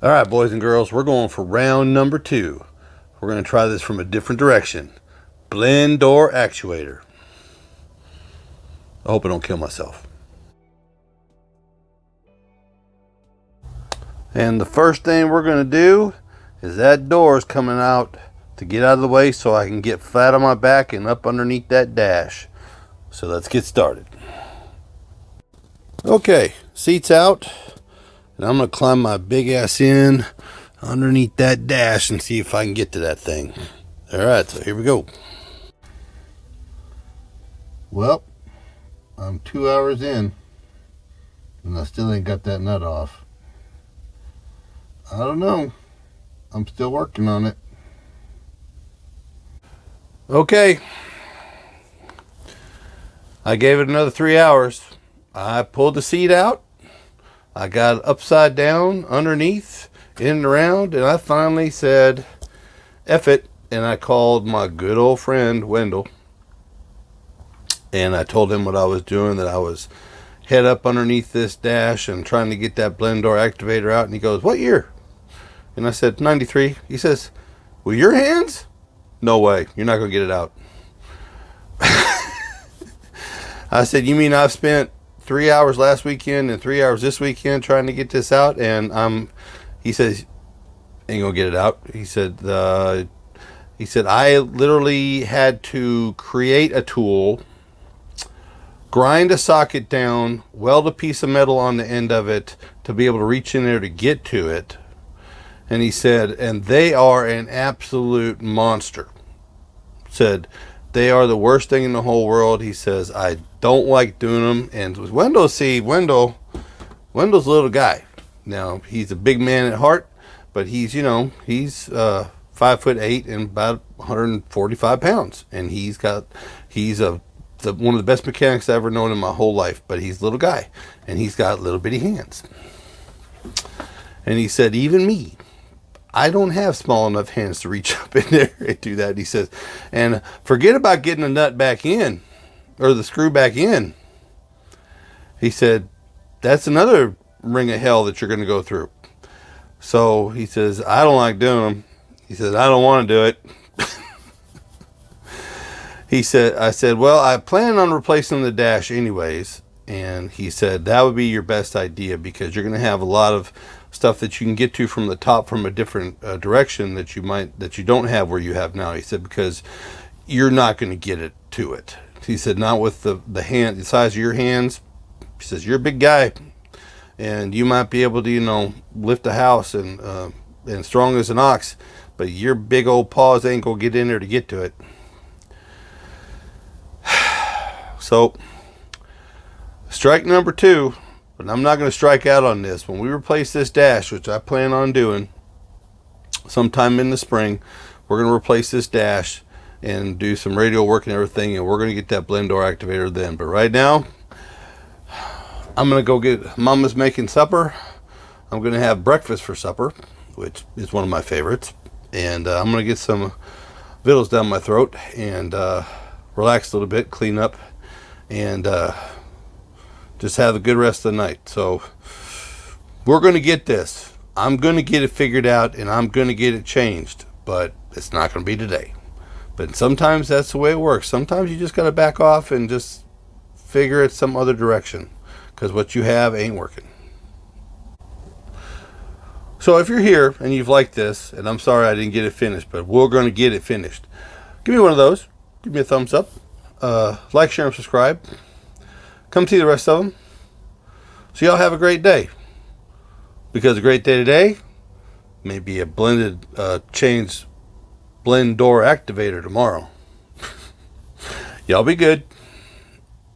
All right, boys and girls, we're going for round number 2. We're going to try this from a different direction. Blend door actuator. I hope I don't kill myself. And the first thing we're going to do is that door is coming out to get out of the way so I can get flat on my back and up underneath that dash. So let's get started. Okay, seat's out. And I'm going to climb my big ass in underneath that dash and see if I can get to that thing. Alright, so here we go. Well, I'm 2 hours in and I still ain't got that nut off. I don't know. I'm still working on it. Okay. I gave it another 3 hours. I pulled the seat out. I got it upside down, underneath, in and around, and I finally said, F it, and I called my good old friend, Wendell, and I told him what I was doing, that I was head up underneath this dash and trying to get that blend door activator out, and he goes, what year? And I said, 93. He says, with your hands? No way, you're not going to get it out. I said, you mean I've spent 3 hours last weekend and 3 hours this weekend trying to get this out, and he says, ain't gonna get it out. He said I literally had to create a tool, grind a socket down, weld a piece of metal on the end of it to be able to reach in there to get to it. And he said, and they are an absolute monster. Said they are the worst thing in the whole world. He says, I don't like doing them. And Wendell's a little guy. Now, he's a big man at heart, but he's 5'8" and about 145 pounds. And he's one of the best mechanics I've ever known in my whole life. But he's a little guy, and he's got little bitty hands. And he said, even me, I don't have small enough hands to reach up in there and do that. He says, and forget about getting the nut back in or the screw back in. He said, that's another ring of hell that you're going to go through. So he says, I don't like doing them. He says, I don't want to do it. I said, well, I plan on replacing the dash anyways. And he said, that would be your best idea because you're going to have a lot of stuff that you can get to from the top from a different direction that you don't have where you have now. He said, because you're not going to get it to it. He said, not with the size of your hands. He says, you're a big guy and you might be able to, lift a house and strong as an ox, but your big old paws ain't going to get in there to get to it. So, strike number 2. But I'm not going to strike out on this. When we replace this dash, which I plan on doing sometime in the spring, we're going to replace this dash and do some radio work and everything, and we're going to get that blend door activator then. But right now, I'm going to go get, Mama's making supper. I'm going to have breakfast for supper, which is one of my favorites. And I'm going to get some vittles down my throat and relax a little bit, clean up, and just have a good rest of the night. So we're going to get this. I'm going to get it figured out and I'm going to get it changed, but it's not going to be today. But sometimes that's the way it works. Sometimes you just got to back off and just figure it some other direction because what you have ain't working. So if you're here and you've liked this, and I'm sorry I didn't get it finished, but we're going to get it finished. Give me one of those. Give me a thumbs up. Like, share, and subscribe. Come see the rest of them. So y'all have a great day. Because a great day today may be a blend door activator tomorrow. Y'all be good.